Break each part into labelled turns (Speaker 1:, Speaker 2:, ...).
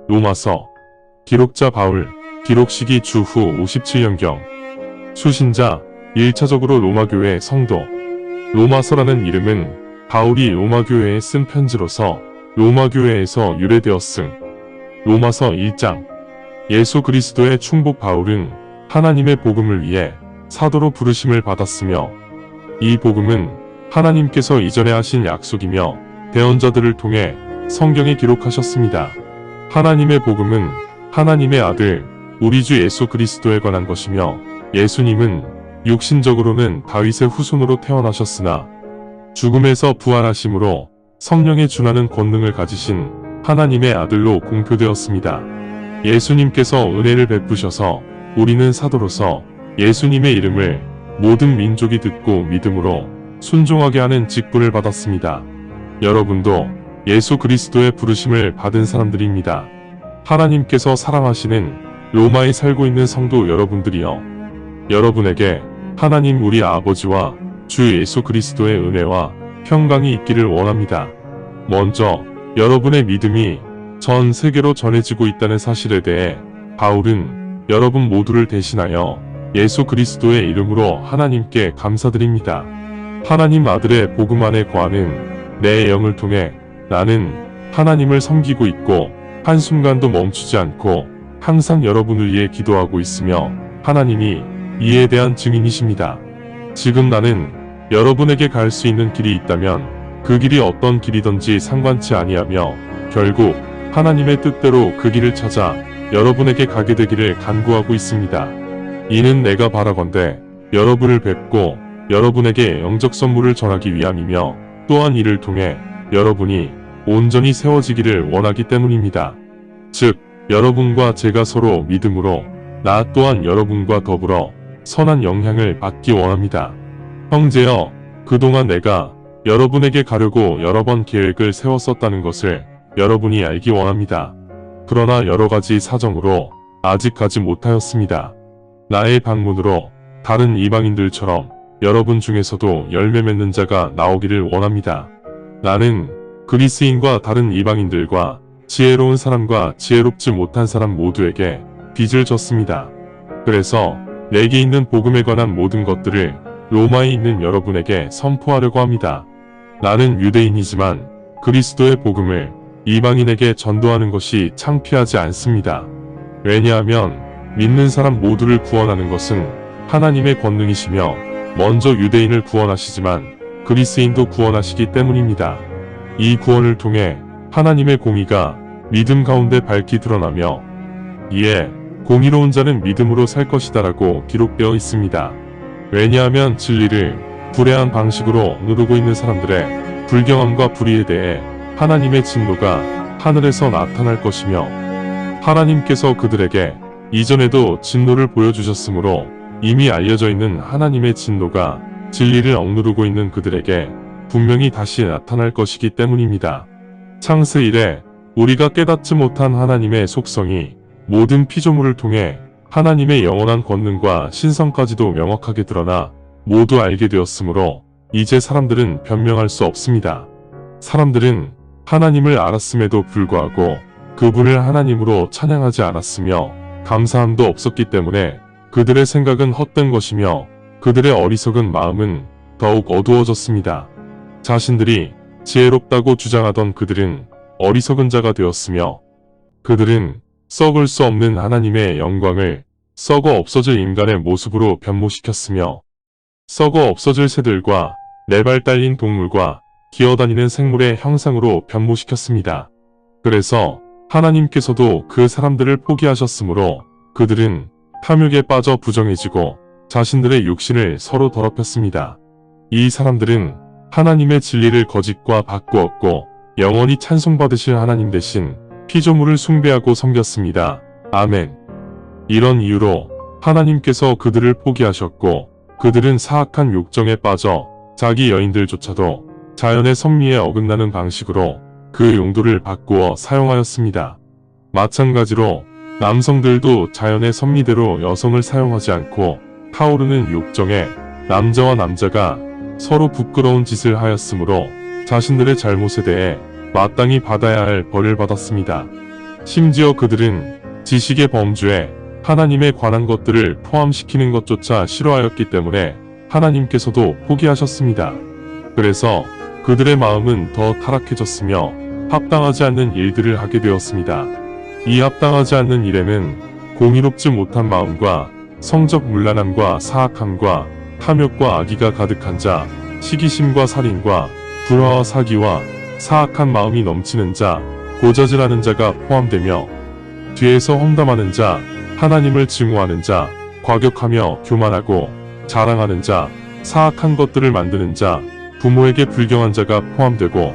Speaker 1: 로마서. 기록자 바울. 기록 시기 주후 57년경. 수신자 1차적으로 로마교회 성도. 로마서라는 이름은 바울이 로마교회에 쓴 편지로서 로마교회에서 유래되었음. 로마서 1장. 예수 그리스도의 충복. 바울은 하나님의 복음을 위해 사도로 부르심을 받았으며 이 복음은 하나님께서 이전에 하신 약속이며 대언자들을 통해 성경에 기록하셨습니다. 하나님의 복음은 하나님의 아들 우리 주 예수 그리스도에 관한 것이며 예수님은 육신적으로는 다윗의 후손으로 태어나셨으나 죽음에서 부활하심으로 성령에 준하는 권능을 가지신 하나님의 아들로 공표되었습니다. 예수님께서 은혜를 베푸셔서 우리는 사도로서 예수님의 이름을 모든 민족이 듣고 믿음으로 순종하게 하는 직분을 받았습니다. 여러분도 예수 그리스도의 부르심을 받은 사람들입니다. 하나님께서 사랑하시는 로마에 살고 있는 성도 여러분들이여, 여러분에게 하나님 우리 아버지와 주 예수 그리스도의 은혜와 평강이 있기를 원합니다. 먼저 여러분의 믿음이 전 세계로 전해지고 있다는 사실에 대해 바울은 여러분 모두를 대신하여 예수 그리스도의 이름으로 하나님께 감사드립니다. 하나님 아들의 복음 안에 거하는 내 영을 통해 나는 하나님을 섬기고 있고 한순간도 멈추지 않고 항상 여러분을 위해 기도하고 있으며 하나님이 이에 대한 증인이십니다. 지금 나는 여러분에게 갈 수 있는 길이 있다면 그 길이 어떤 길이든지 상관치 아니하며 결국 하나님의 뜻대로 그 길을 찾아 여러분에게 가게 되기를 간구하고 있습니다. 이는 내가 바라건대 여러분을 뵙고 여러분에게 영적 선물을 전하기 위함이며 또한 이를 통해 여러분이 온전히 세워지기를 원하기 때문입니다. 즉 여러분과 제가 서로 믿음으로 나 또한 여러분과 더불어 선한 영향을 받기 원합니다. 형제여, 그동안 내가 여러분에게 가려고 여러 번 계획을 세웠었다는 것을 여러분이 알기 원합니다. 그러나 여러가지 사정으로 아직 가지 못하였습니다. 나의 방문으로 다른 이방인들처럼 여러분 중에서도 열매 맺는 자가 나오기를 원합니다. 나는 그리스인과 다른 이방인들과 지혜로운 사람과 지혜롭지 못한 사람 모두에게 빚을 졌습니다. 그래서 내게 있는 복음에 관한 모든 것들을 로마에 있는 여러분에게 선포하려고 합니다. 나는 유대인이지만 그리스도의 복음을 이방인에게 전도하는 것이 창피하지 않습니다. 왜냐하면 믿는 사람 모두를 구원하는 것은 하나님의 권능이시며 먼저 유대인을 구원하시지만 그리스인도 구원하시기 때문입니다. 이 구원을 통해 하나님의 공의가 믿음 가운데 밝히 드러나며 이에 공의로운 자는 믿음으로 살 것이다라고 기록되어 있습니다. 왜냐하면 진리를 불의한 방식으로 누르고 있는 사람들의 불경함과 불의에 대해 하나님의 진노가 하늘에서 나타날 것이며 하나님께서 그들에게 이전에도 진노를 보여주셨으므로 이미 알려져 있는 하나님의 진노가 진리를 억누르고 있는 그들에게 분명히 다시 나타날 것이기 때문입니다. 창세 이래 우리가 깨닫지 못한 하나님의 속성이 모든 피조물을 통해 하나님의 영원한 권능과 신성까지도 명확하게 드러나 모두 알게 되었으므로 이제 사람들은 변명할 수 없습니다. 사람들은 하나님을 알았음에도 불구하고 그분을 하나님으로 찬양하지 않았으며 감사함도 없었기 때문에 그들의 생각은 헛된 것이며 그들의 어리석은 마음은 더욱 어두워졌습니다. 자신들이 지혜롭다고 주장하던 그들은 어리석은 자가 되었으며 그들은 썩을 수 없는 하나님의 영광을 썩어 없어질 인간의 모습으로 변모시켰으며 썩어 없어질 새들과 네 발 달린 동물과 기어다니는 생물의 형상으로 변모시켰습니다. 그래서 하나님께서도 그 사람들을 포기하셨으므로 그들은 탐욕에 빠져 부정해지고 자신들의 육신을 서로 더럽혔습니다. 이 사람들은 하나님의 진리를 거짓과 바꾸었고 영원히 찬송받으실 하나님 대신 피조물을 숭배하고 섬겼습니다. 아멘. 이런 이유로 하나님께서 그들을 포기하셨고 그들은 사악한 욕정에 빠져 자기 여인들조차도 자연의 섭리에 어긋나는 방식으로 그 용도를 바꾸어 사용하였습니다. 마찬가지로 남성들도 자연의 섭리대로 여성을 사용하지 않고 타오르는 욕정에 남자와 남자가 서로 부끄러운 짓을 하였으므로 자신들의 잘못에 대해 마땅히 받아야 할 벌을 받았습니다. 심지어 그들은 지식의 범주에 하나님에 관한 것들을 포함시키는 것조차 싫어하였기 때문에 하나님께서도 포기하셨습니다. 그래서 그들의 마음은 더 타락해졌으며 합당하지 않는 일들을 하게 되었습니다. 이 합당하지 않는 일에는 공의롭지 못한 마음과 성적 문란함과 사악함과 탐욕과 악의가 가득한 자, 시기심과 살인과 불화와 사기와 사악한 마음이 넘치는 자, 고자질하는 자가 포함되며 뒤에서 험담하는 자, 하나님을 증오하는 자, 과격하며 교만하고 자랑하는 자, 사악한 것들을 만드는 자, 부모에게 불경한 자가 포함되고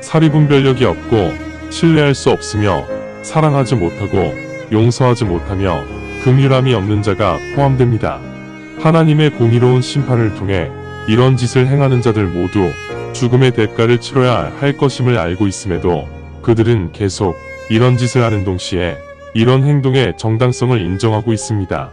Speaker 1: 사리분별력이 없고 신뢰할 수 없으며 사랑하지 못하고 용서하지 못하며 긍휼함이 없는 자가 포함됩니다. 하나님의 공의로운 심판을 통해 이런 짓을 행하는 자들 모두 죽음의 대가를 치러야 할 것임을 알고 있음에도 그들은 계속 이런 짓을 하는 동시에 이런 행동의 정당성을 인정하고 있습니다.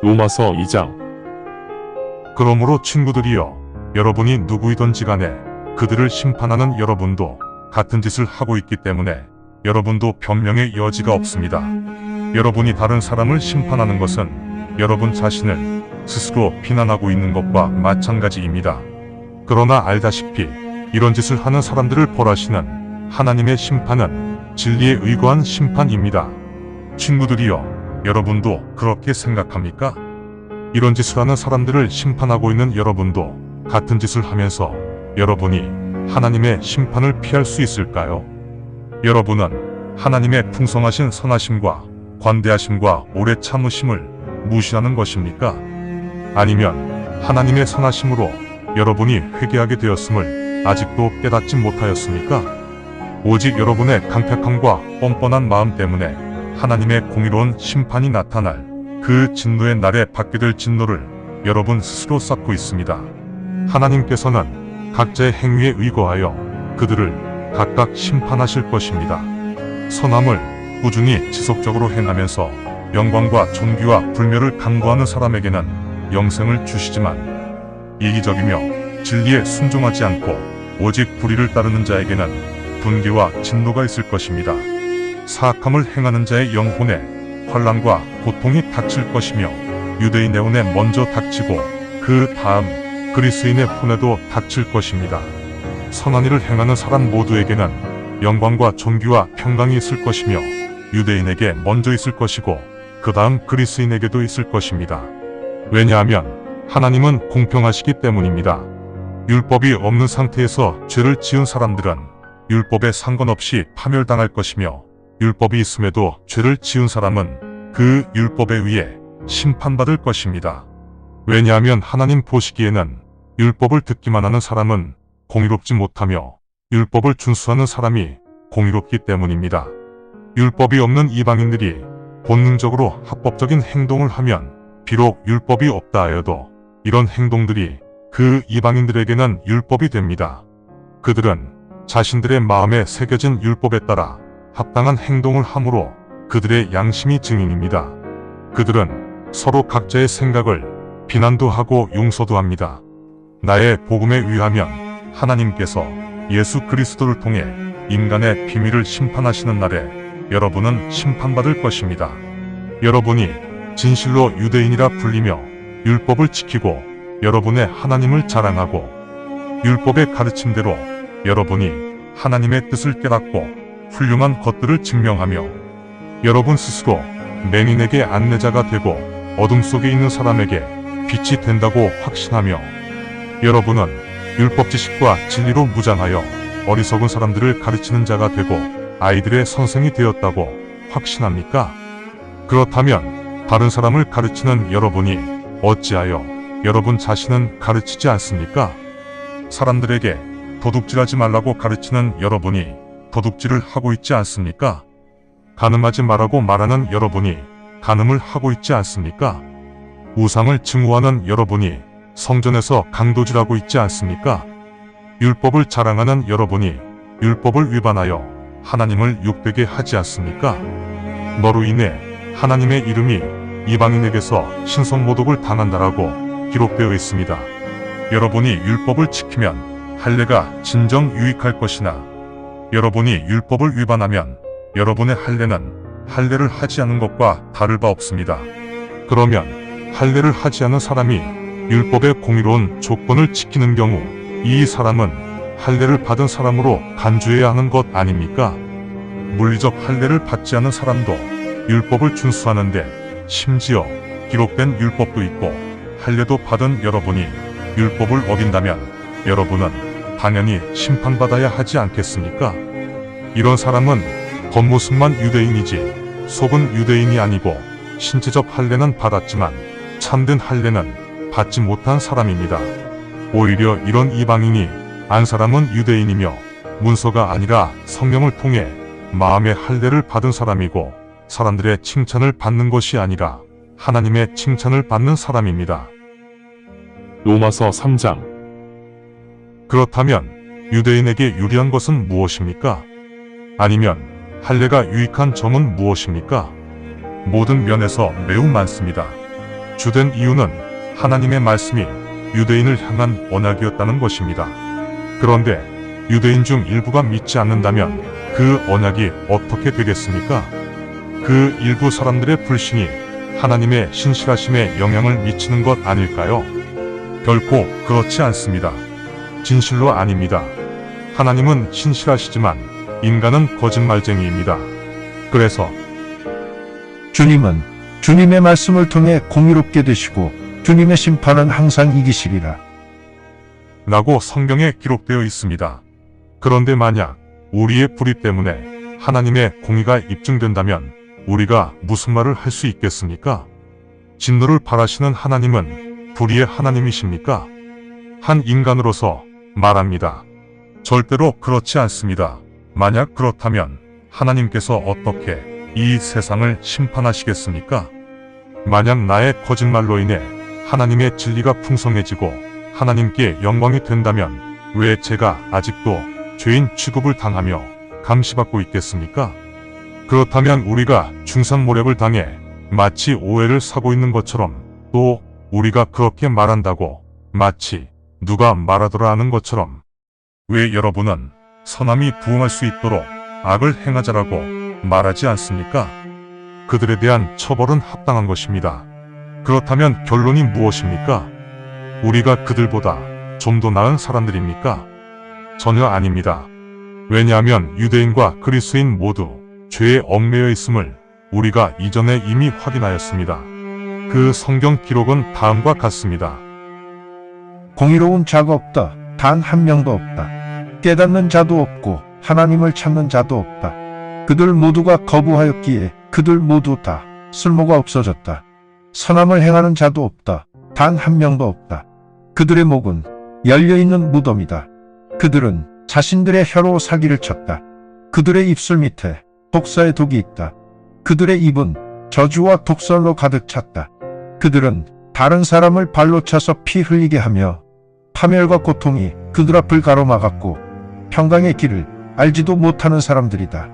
Speaker 1: 로마서 2장.
Speaker 2: 그러므로 친구들이여, 여러분이 누구이든지 간에 그들을 심판하는 여러분도 같은 짓을 하고 있기 때문에 여러분도 변명의 여지가 없습니다. 여러분이 다른 사람을 심판하는 것은 여러분 자신을 스스로 비난하고 있는 것과 마찬가지입니다. 그러나 알다시피 이런 짓을 하는 사람들을 벌하시는 하나님의 심판은 진리에 의거한 심판입니다. 친구들이여, 여러분도 그렇게 생각합니까? 이런 짓을 하는 사람들을 심판하고 있는 여러분도 같은 짓을 하면서 여러분이 하나님의 심판을 피할 수 있을까요? 여러분은 하나님의 풍성하신 선하심과 관대하심과 오래 참으심을 무시하는 것입니까? 아니면 하나님의 선하심으로 여러분이 회개하게 되었음을 아직도 깨닫지 못하였습니까? 오직 여러분의 강팍함과 뻔뻔한 마음 때문에 하나님의 공의로운 심판이 나타날 그 진노의 날에 받게 될 진노를 여러분 스스로 쌓고 있습니다. 하나님께서는 각자의 행위에 의거하여 그들을 각각 심판하실 것입니다. 선함을 꾸준히 지속적으로 행하면서 영광과 존귀와 불멸을 강구하는 사람에게는 영생을 주시지만 이기적이며 진리에 순종하지 않고 오직 불의를 따르는 자에게는 분개와 진노가 있을 것입니다. 사악함을 행하는 자의 영혼에 환난과 고통이 닥칠 것이며 유대인의 혼에 먼저 닥치고 그 다음 그리스인의 혼에도 닥칠 것입니다. 선한 일을 행하는 사람 모두에게는 영광과 존귀와 평강이 있을 것이며 유대인에게 먼저 있을 것이고 그 다음 그리스인에게도 있을 것입니다. 왜냐하면 하나님은 공평하시기 때문입니다. 율법이 없는 상태에서 죄를 지은 사람들은 율법에 상관없이 파멸당할 것이며 율법이 있음에도 죄를 지은 사람은 그 율법에 의해 심판받을 것입니다. 왜냐하면 하나님 보시기에는 율법을 듣기만 하는 사람은 공의롭지 못하며 율법을 준수하는 사람이 공의롭기 때문입니다. 율법이 없는 이방인들이 본능적으로 합법적인 행동을 하면 비록 율법이 없다 하여도 이런 행동들이 그 이방인들에게는 율법이 됩니다. 그들은 자신들의 마음에 새겨진 율법에 따라 합당한 행동을 함으로 그들의 양심이 증인입니다. 그들은 서로 각자의 생각을 비난도 하고 용서도 합니다. 나의 복음에 의하면 하나님께서 예수 그리스도를 통해 인간의 비밀을 심판하시는 날에 여러분은 심판받을 것입니다. 여러분이 진실로 유대인이라 불리며 율법을 지키고 여러분의 하나님을 자랑하고 율법의 가르침대로 여러분이 하나님의 뜻을 깨닫고 훌륭한 것들을 증명하며 여러분 스스로 맹인에게 안내자가 되고 어둠 속에 있는 사람에게 빛이 된다고 확신하며 여러분은 율법 지식과 진리로 무장하여 어리석은 사람들을 가르치는 자가 되고 아이들의 선생이 되었다고 확신합니까? 그렇다면 다른 사람을 가르치는 여러분이 어찌하여 여러분 자신은 가르치지 않습니까? 사람들에게 도둑질하지 말라고 가르치는 여러분이 도둑질을 하고 있지 않습니까? 간음하지 말라고 말하는 여러분이 간음을 하고 있지 않습니까? 우상을 증오하는 여러분이 성전에서 강도질하고 있지 않습니까? 율법을 자랑하는 여러분이 율법을 위반하여 하나님을 욕되게 하지 않습니까? 너로 인해 하나님의 이름이 이방인에게서 신성모독을 당한다라고 기록되어 있습니다. 여러분이 율법을 지키면 할례가 진정 유익할 것이나 여러분이 율법을 위반하면 여러분의 할례는 할례를 하지 않은 것과 다를 바 없습니다. 그러면 할례를 하지 않은 사람이 율법의 공의로운 조건을 지키는 경우 이 사람은 할례를 받은 사람으로 간주해야 하는 것 아닙니까? 물리적 할례를 받지 않은 사람도 율법을 준수하는데 심지어 기록된 율법도 있고 할례도 받은 여러분이 율법을 어긴다면 여러분은 당연히 심판받아야 하지 않겠습니까? 이런 사람은 겉모습만 유대인이지 속은 유대인이 아니고 신체적 할례는 받았지만 참된 할례는 받지 못한 사람입니다. 오히려 이런 이방인이 안 사람은 유대인이며 문서가 아니라 성령을 통해 마음의 할례를 받은 사람이고 사람들의 칭찬을 받는 것이 아니라 하나님의 칭찬을 받는 사람입니다.
Speaker 1: 로마서 3장.
Speaker 2: 그렇다면 유대인에게 유리한 것은 무엇입니까? 아니면 할례가 유익한 점은 무엇입니까? 모든 면에서 매우 많습니다. 주된 이유는 하나님의 말씀이 유대인을 향한 언약이었다는 것입니다. 그런데 유대인 중 일부가 믿지 않는다면 그 언약이 어떻게 되겠습니까? 그 일부 사람들의 불신이 하나님의 신실하심에 영향을 미치는 것 아닐까요? 결코 그렇지 않습니다. 진실로 아닙니다. 하나님은 신실하시지만 인간은 거짓말쟁이입니다. 그래서
Speaker 3: 주님은 주님의 말씀을 통해 공의롭게 되시고 주님의 심판은 항상 이기시리라.
Speaker 2: 라고 성경에 기록되어 있습니다. 그런데 만약 우리의 불의 때문에 하나님의 공의가 입증된다면 우리가 무슨 말을 할 수 있겠습니까? 진노를 바라시는 하나님은 불의의 하나님이십니까? 한 인간으로서 말합니다. 절대로 그렇지 않습니다. 만약 그렇다면 하나님께서 어떻게 이 세상을 심판하시겠습니까? 만약 나의 거짓말로 인해 하나님의 진리가 풍성해지고 하나님께 영광이 된다면 왜 제가 아직도 죄인 취급을 당하며 감시받고 있겠습니까? 그렇다면 우리가 중상모략을 당해 마치 오해를 사고 있는 것처럼 또 우리가 그렇게 말한다고 마치 누가 말하더라 하는 것처럼 왜 여러분은 선함이 부응할 수 있도록 악을 행하자라고 말하지 않습니까? 그들에 대한 처벌은 합당한 것입니다. 그렇다면 결론이 무엇입니까? 우리가 그들보다 좀 더 나은 사람들입니까? 전혀 아닙니다. 왜냐하면 유대인과 그리스도인 모두 죄에 얽매여 있음을 우리가 이전에 이미 확인하였습니다. 그 성경 기록은 다음과 같습니다.
Speaker 3: 공의로운 자가 없다. 단 한 명도 없다. 깨닫는 자도 없고 하나님을 찾는 자도 없다. 그들 모두가 거부하였기에 그들 모두 다 쓸모가 없어졌다. 선함을 행하는 자도 없다. 단 한 명도 없다. 그들의 목은 열려있는 무덤이다. 그들은 자신들의 혀로 사기를 쳤다. 그들의 입술 밑에 독사의 독이 있다. 그들의 입은 저주와 독설로 가득 찼다. 그들은 다른 사람을 발로 차서 피 흘리게 하며 파멸과 고통이 그들 앞을 가로막았고 평강의 길을 알지도 못하는 사람들이다.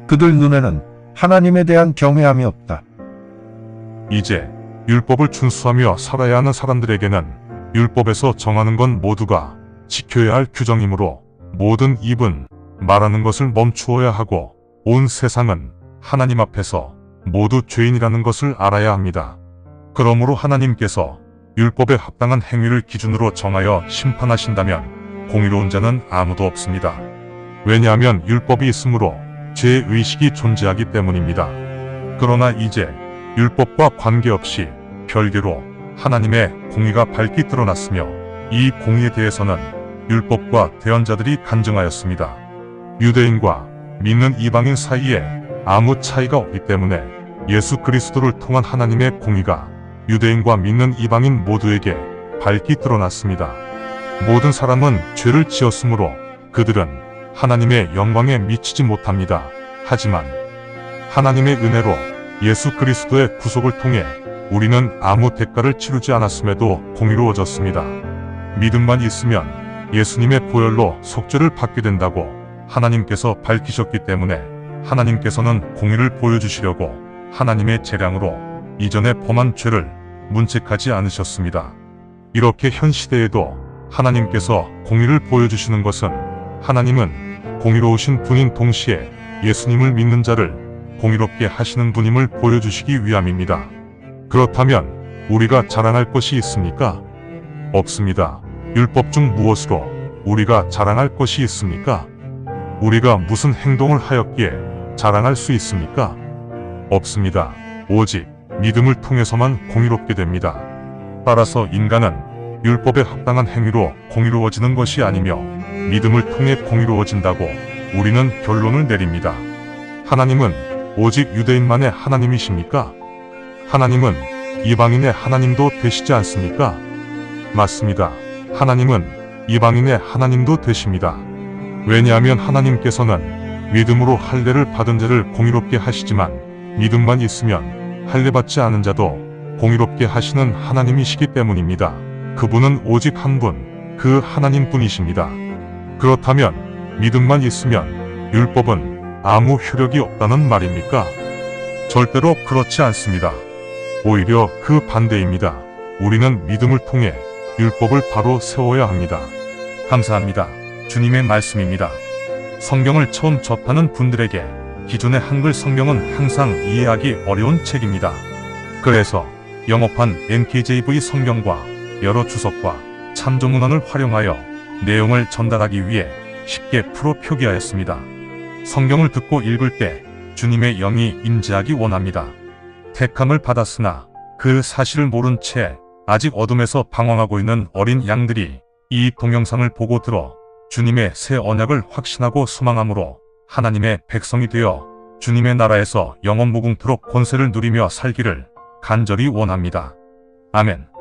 Speaker 3: 그들 눈에는 하나님에 대한 경외함이 없다.
Speaker 2: 이제 율법을 준수하며 살아야 하는 사람들에게는 율법에서 정하는 건 모두가 지켜야 할 규정이므로 모든 입은 말하는 것을 멈추어야 하고 온 세상은 하나님 앞에서 모두 죄인이라는 것을 알아야 합니다. 그러므로 하나님께서 율법에 합당한 행위를 기준으로 정하여 심판하신다면 공의로운 자는 아무도 없습니다. 왜냐하면 율법이 있으므로 죄의식이 존재하기 때문입니다. 그러나 이제 율법과 관계없이 별개로 하나님의 공의가 밝게 드러났으며 이 공의에 대해서는 율법과 대언자들이 간증하였습니다. 유대인과 믿는 이방인 사이에 아무 차이가 없기 때문에 예수 그리스도를 통한 하나님의 공의가 유대인과 믿는 이방인 모두에게 밝게 드러났습니다. 모든 사람은 죄를 지었으므로 그들은 하나님의 영광에 미치지 못합니다. 하지만 하나님의 은혜로 예수 그리스도의 구속을 통해 우리는 아무 대가를 치르지 않았음에도 공의로워졌습니다. 믿음만 있으면 예수님의 보혈로 속죄를 받게 된다고 하나님께서 밝히셨기 때문에 하나님께서는 공의를 보여주시려고 하나님의 재량으로 이전에 범한 죄를 문책하지 않으셨습니다. 이렇게 현 시대에도 하나님께서 공의를 보여주시는 것은 하나님은 공의로우신 분인 동시에 예수님을 믿는 자를 공의롭게 하시는 분임을 보여주시기 위함입니다. 그렇다면 우리가 자랑할 것이 있습니까? 없습니다. 율법 중 무엇으로 우리가 자랑할 것이 있습니까? 우리가 무슨 행동을 하였기에 자랑할 수 있습니까? 없습니다. 오직 믿음을 통해서만 공의롭게 됩니다. 따라서 인간은 율법에 합당한 행위로 공의로워지는 것이 아니며 믿음을 통해 공의로워진다고 우리는 결론을 내립니다. 하나님은 오직 유대인만의 하나님이십니까? 하나님은 이방인의 하나님도 되시지 않습니까? 맞습니다. 하나님은 이방인의 하나님도 되십니다. 왜냐하면 하나님께서는 믿음으로 할례를 받은 자를 공의롭게 하시지만 믿음만 있으면 할례 받지 않은 자도 공의롭게 하시는 하나님이시기 때문입니다. 그분은 오직 한 분, 그 하나님뿐이십니다. 그렇다면 믿음만 있으면 율법은 아무 효력이 없다는 말입니까? 절대로 그렇지 않습니다. 오히려 그 반대입니다. 우리는 믿음을 통해 율법을 바로 세워야 합니다. 감사합니다. 주님의 말씀입니다. 성경을 처음 접하는 분들에게 기존의 한글 성경은 항상 이해하기 어려운 책입니다. 그래서 영어판 NKJV 성경과 여러 주석과 참조문헌을 활용하여 내용을 전달하기 위해 쉽게 풀어 표기하였습니다. 성경을 듣고 읽을 때 주님의 영이 임재하기 원합니다. 택함을 받았으나 그 사실을 모른 채 아직 어둠에서 방황하고 있는 어린 양들이 이 동영상을 보고 들어 주님의 새 언약을 확신하고 소망함으로 하나님의 백성이 되어 주님의 나라에서 영원 무궁토록 권세를 누리며 살기를 간절히 원합니다. 아멘.